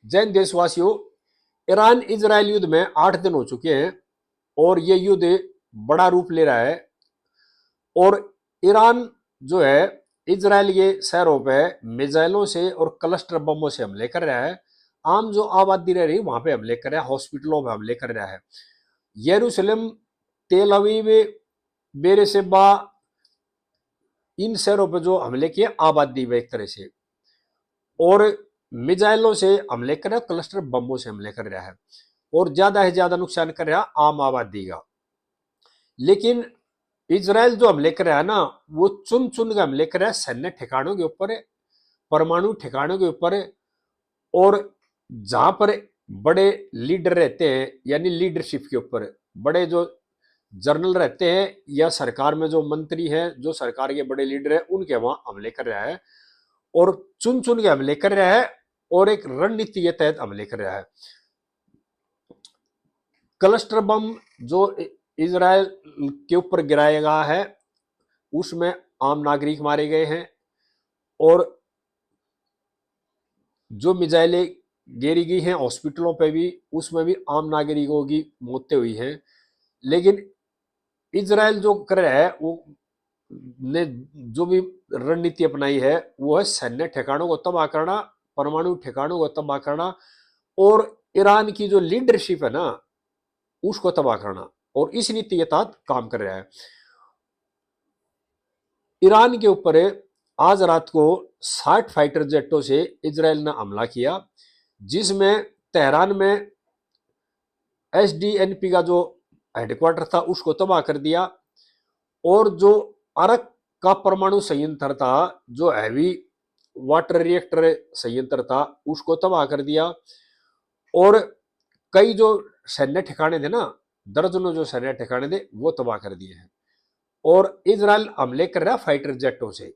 जैन देशवासियों, Iran Israel युद्ध में 8 दिन हो चुके हैं और ये युद्ध बड़ा रूप ले रहा है। और ईरान जो है इजरायल के शहरों पे मिसाइलों से और क्लस्टर बमों से हमले कर रहा है। आम जो आबादी रह रही वहां पे हमले कर रहा है, हॉस्पिटलों पे हमले कर रहा है। यरूशलेम, तेल अवीव, बेरशेबा, इन शहरों पर जो हमले किए आबादी में एक तरह से, और मिसाइलों से हमले कर रहा है, क्लस्टर बमों से हमले कर रहा है और ज्यादा से ज्यादा नुकसान कर रहा है आम आबादी का। लेकिन इजराइल जो हमले कर रहा है ना, वो चुन चुन के हमले कर रहा है सैन्य ठिकानों के ऊपर, परमाणु ठिकानों के ऊपर, और जहां पर बड़े लीडर रहते हैं यानी लीडरशिप के ऊपर बड़े जो जनरल रहते हैं या सरकार में जो मंत्री हैं, जो सरकार के बड़े लीडर हैं, उनके वहां हमले कर रहा है और चुन चुन के हमले कर रहा है और एक रणनीति के तहत हमले कर रहा है। क्लस्टर बम जो इजराइल के ऊपर गिराया गया है उसमें आम नागरिक मारे गए हैं और जो मिसाइलें गिरी गई हैं हॉस्पिटलों पे भी, उसमें भी आम नागरिकों की मौतें हुई हैं। लेकिन इजराइल जो कर रहा है वो ने जो भी रणनीति अपनाई है वो है सैन्य ठिकानों को तबाह करना, परमाणु ठिकानों को तबाह करना और ईरान की जो लीडरशिप है ना उसको तबाह करना, और इस नीति के तहत काम कर रहा है। ईरान के ऊपर आज रात को 60 फाइटर जेटों से इजराइल ने हमला किया, जिसमें तेहरान में एसडीएनपी का जो हेडक्वार्टर था उसको तबाह कर दिया और जो अरक का परमाणु संयंत्र था, जो हैवी वाटर रिएक्टर संयंत्र था, उसको तबाह कर दिया और कई जो सैन्य ठिकाने थे ना, दर्जनों जो सैन्य ठिकाने थे वो तबाह कर दिए हैं। और इजराइल हमले कर रहा है फाइटर जेटों से,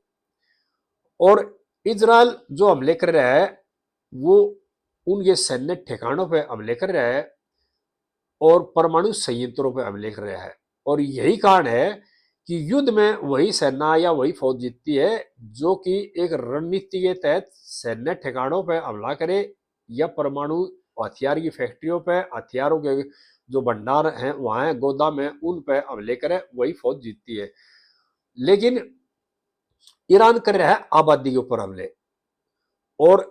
और इजराइल जो हमले कर रहा है वो उनके सैन्य ठिकानों पर हमले कर रहा है और परमाणु संयंत्रों पर हमले कर रहा है। और यही कारण है कि युद्ध में वही सेना या वही फौज जीतती है जो कि एक रणनीति के तहत सैन्य ठिकानों पर हमला करे या परमाणु हथियार की फैक्ट्रियों पर, हथियारों के जो भंडार हैं वहां है, गोदाम है, उन पर हमले करे, वही फौज जीतती है। लेकिन ईरान कर रहा है आबादी के ऊपर हमले और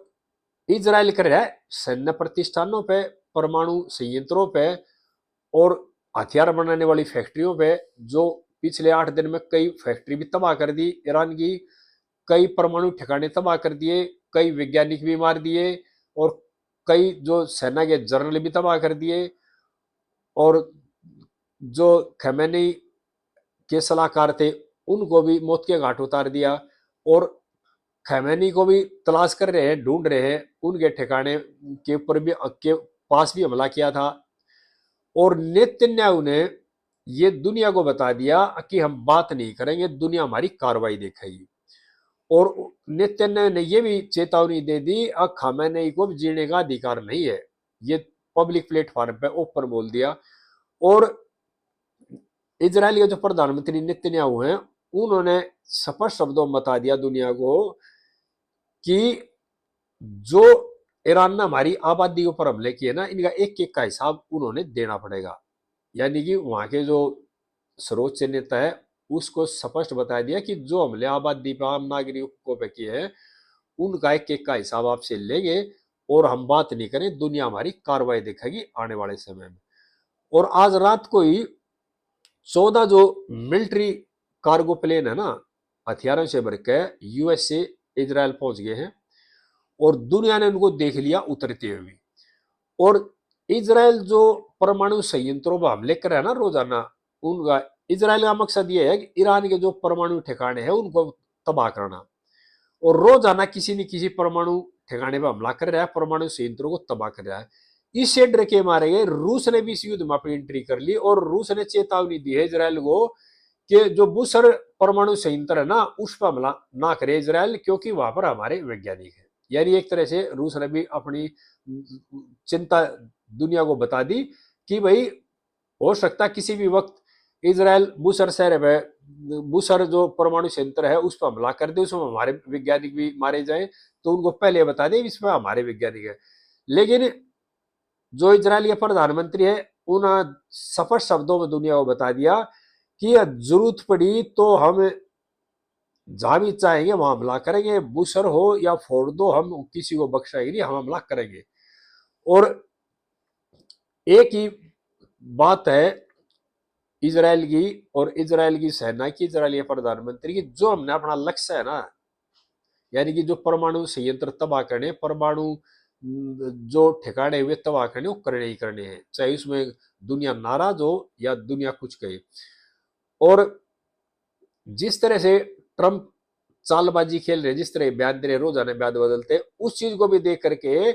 इजराइल कर रहा है सैन्य प्रतिष्ठानों पे, परमाणु संयंत्रों पे और हथियार बनाने वाली फैक्ट्रियों पे, जो पिछले 8 दिन में कई फैक्ट्री भी तबाह कर दी ईरान की, कई परमाणु ठिकाने तबाह कर दिए, कई वैज्ञानिक भी मार दिए और कई जो सेना के जनरल भी तबाह कर दिए और जो खमेनी के सलाहकार थे उनको भी मौत के घाट उतार दिया और खमेनी को भी तलाश कर रहे हैं, ढूंढ रहे हैं, उनके ठिकाने के ऊपर भी के पास भी हमला किया था। और नेतन्याहू ने ये दुनिया को बता दिया कि हम बात नहीं करेंगे, दुनिया हमारी कार्रवाई देखेगी। और नेतन्याहू ने ये भी चेतावनी दे दी खामेनेई को भी जीने का अधिकार नहीं है, ये पब्लिक प्लेटफॉर्म पे ओपन बोल दिया। और इजराइल के जो प्रधानमंत्री नेतन्याहू हैं उन्होंने स्पष्ट शब्दों में बता दिया दुनिया को कि जो ईरान ने हमारी आबादी के ऊपर हमले किए ना, इनका एक एक का हिसाब उन्होंने देना पड़ेगा। यानी कि वहां के जो सर्वोच्च नेता है उसको स्पष्ट बता दिया कि जो हमले आबादी पर, आम नागरिकों पे किए हैं उनका एक एक का हिसाब आपसे लेंगे और हम बात नहीं करें, दुनिया हमारी कार्रवाई देखेगी आने वाले समय में। और आज रात को ही 14 जो मिलिट्री कार्गो प्लेन है ना, हथियारों से भर के यूएस से इजराइल पहुंच गए हैं और दुनिया ने उनको देख लिया उतरते हुए। और इजराइल जो परमाणु संयंत्रों पर हमले कर रहा है ना रोजाना, उनका इजराइल का मकसद ये है कि ईरान के जो परमाणु ठिकाने हैं उनको तबाह करना, और रोजाना किसी न किसी परमाणु ठिकाने पर हमला कर रहा है, परमाणु संयंत्रों को तबाह कर रहा है। इससे डर के मारे गए रूस ने भी इस युद्ध में अपनी एंट्री कर ली और रूस ने चेतावनी दी है इजराइल को कि जो बुसर परमाणु संयंत्र है ना उस पर हमला ना करे इजराइल, क्योंकि वहां पर हमारे वैज्ञानिक हैं। यानी एक तरह से रूस ने भी अपनी चिंता दुनिया को बता दी कि भाई हो सकता किसी भी वक्त इजराइल बुसर शहर में, बुसर जो परमाणु संयंत्र है उस पर हमला कर दे, उसमें हमारे वैज्ञानिक भी मारे जाए, तो उनको पहले बता दे इसमें हमारे वैज्ञानिक है। लेकिन जो इजराइल के प्रधानमंत्री है उन स्पष्ट शब्दों में दुनिया को बता दिया कि जरूरत पड़ी तो हम जहां भी चाहेंगे वहां हमला करेंगे, बुशर हो या फोर्डो, हम किसी को बख्शाएंगे नहीं, हम हमला करेंगे। और एक ही बात है इजराइल की और इजराइल की सेना की, इजराइल के प्रधानमंत्री की, जो हमने अपना लक्ष्य है ना, यानी कि जो परमाणु संयंत्र तबाह करने, परमाणु जो ठिकाने हुए तबाह करने, वो करने ही करने हैं, चाहे उसमें दुनिया नाराज हो या दुनिया कुछ कहे। और जिस तरह से ट्रंप चालबाजी खेल रहे, जिस तरह बयान दे रहे, रोजाना बयान बदलते, उस चीज को भी देख करके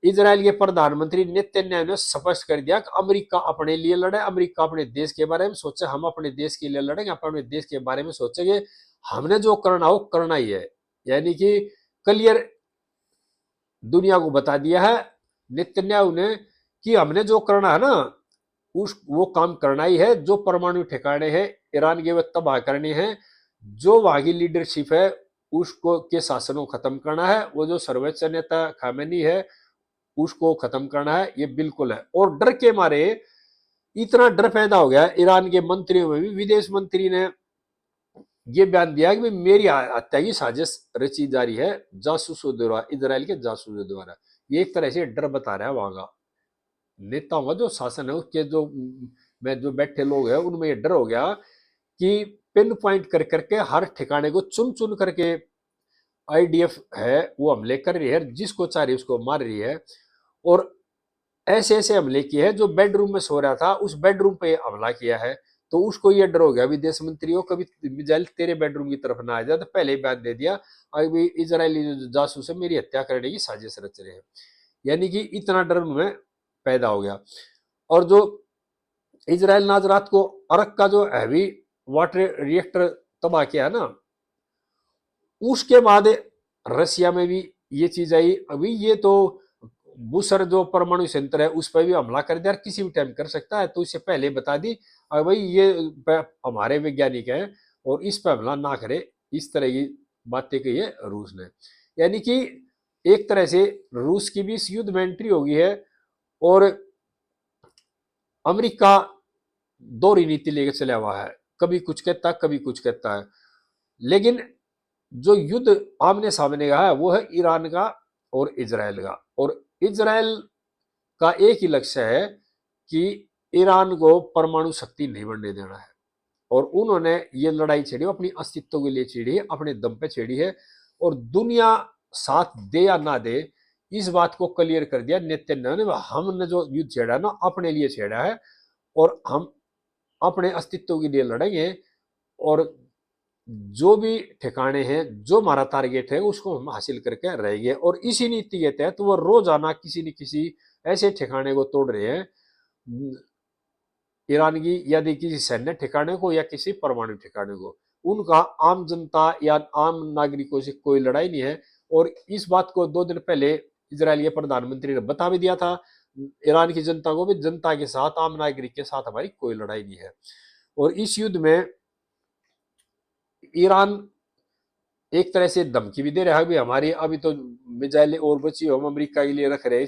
इजराइल के प्रधानमंत्री नेतन्याहू ने स्पष्ट कर दिया कि अमेरिका अपने लिए लड़े, अमेरिका अपने देश के बारे में सोचे, हम अपने देश के लिए लड़ेंगे, अपने देश के बारे में सोचेंगे, हमने जो करना हो करना ही है। यानी कि क्लियर दुनिया को बता दिया है नेतन्याहू ने कि हमने जो करना है ना, उस वो काम करना ही है। जो परमाणु ठिकाने हैं ईरान के, वे तबाह करने हैं। जो वहां की लीडरशिप है उसको के शासन को खत्म करना है। वो जो सर्वोच्च नेता खामेनी है उसको खत्म करना है, ये बिल्कुल है। और डर के मारे इतना डर पैदा हो गया ईरान के मंत्रियों में भी, विदेश मंत्री ने ये बयान दिया कि मेरी हत्या की साजिश रची जा रही है जासूसों द्वारा, इजराइल के जासूसों द्वारा। ये एक तरह से डर बता रहा है वहां का नेताओं का जो शासन है, उसके जो में जो बैठे लोग हैं उनमें ये डर हो गया कि पिन पॉइंट कर करके हर ठिकाने को चुन चुन करके आईडीएफ है वो हमले कर रही है, जिसको चाह रही है उसको मार रही है। और ऐसे ऐसे हमले किए हैं, जो बेडरूम में सो रहा था उस बेडरूम पे हमला किया है। तो उसको ये डर हो गया विदेश मंत्रियों, कभी मिसाइल तेरे बेडरूम की तरफ ना आ जाए, तो पहले ही बयान दे दिया अभी इजरायली जो जासूस है मेरी हत्या करने की साजिश रच रहे हैं। यानी कि इतना डर उनमें पैदा हो गया। और जो इजराइल ने आज रात को अरक का जो हैवी वाटर रिएक्टर तबाह किया ना, उसके बाद रशिया में भी ये चीज आई। अभी ये तो बुसर जो परमाणु संयंत्र है उस पर भी हमला कर दिया, किसी भी टाइम कर सकता है, तो इससे पहले बता दी भाई ये हमारे वैज्ञानिक हैं और इस पर हमला ना करे, इस तरह की बातें कही है रूस ने। यानी कि एक तरह से रूस की भी इस युद्ध में एंट्री हो गई है। और अमेरिका दोहरी नीति लेकर चला हुआ है, कभी कुछ कहता है कभी कुछ कहता है। लेकिन जो युद्ध आमने सामने का है वो है ईरान का और इजराइल का। और इजराइल का एक ही लक्ष्य है कि ईरान को परमाणु शक्ति नहीं बनने देना है। और उन्होंने ये लड़ाई छेड़ी अपनी अस्तित्व के लिए छेड़ी है, अपने दम पे छेड़ी है। और दुनिया साथ दे या ना दे इस बात को क्लियर कर दिया नेतन्याहू ने, हमने जो युद्ध छेड़ा ना अपने लिए छेड़ा है और हम अपने अस्तित्व के लिए लड़ेंगे। और जो भी ठिकाने हैं, जो हमारा टारगेट है उसको हम हासिल करके रहेंगे। और इसी नीति के तहत वो रोजाना किसी न किसी ऐसे ठिकाने को तोड़ रहे हैं ईरान की, यदि किसी सैन्य ठिकाने को या किसी परमाणु ठिकाने को। उनका आम जनता या आम नागरिकों से कोई लड़ाई नहीं है। और इस बात को 2 दिन पहले इजराइल के प्रधानमंत्री ने बता भी दिया था ईरान की जनता को भी, जनता के साथ, आम नागरिक के साथ हमारी कोई लड़ाई नहीं है। और इस युद्ध में ईरान एक तरह से धमकी भी दे रहा है, भी हमारी अभी तो मिसाइलें और बची, हम अमेरिका के लिए रख रहे हैं,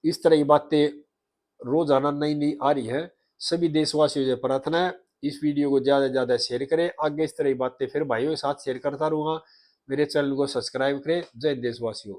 इस तरह की बातें रोजाना नई नई आ रही है। सभी देशवासियों से प्रार्थना है इस वीडियो को ज्यादा से ज्यादा शेयर करें, आगे इस तरह की बातें फिर भाइयों के साथ शेयर करता रहूंगा। मेरे चैनल को सब्सक्राइब करें। जय देशवासियों।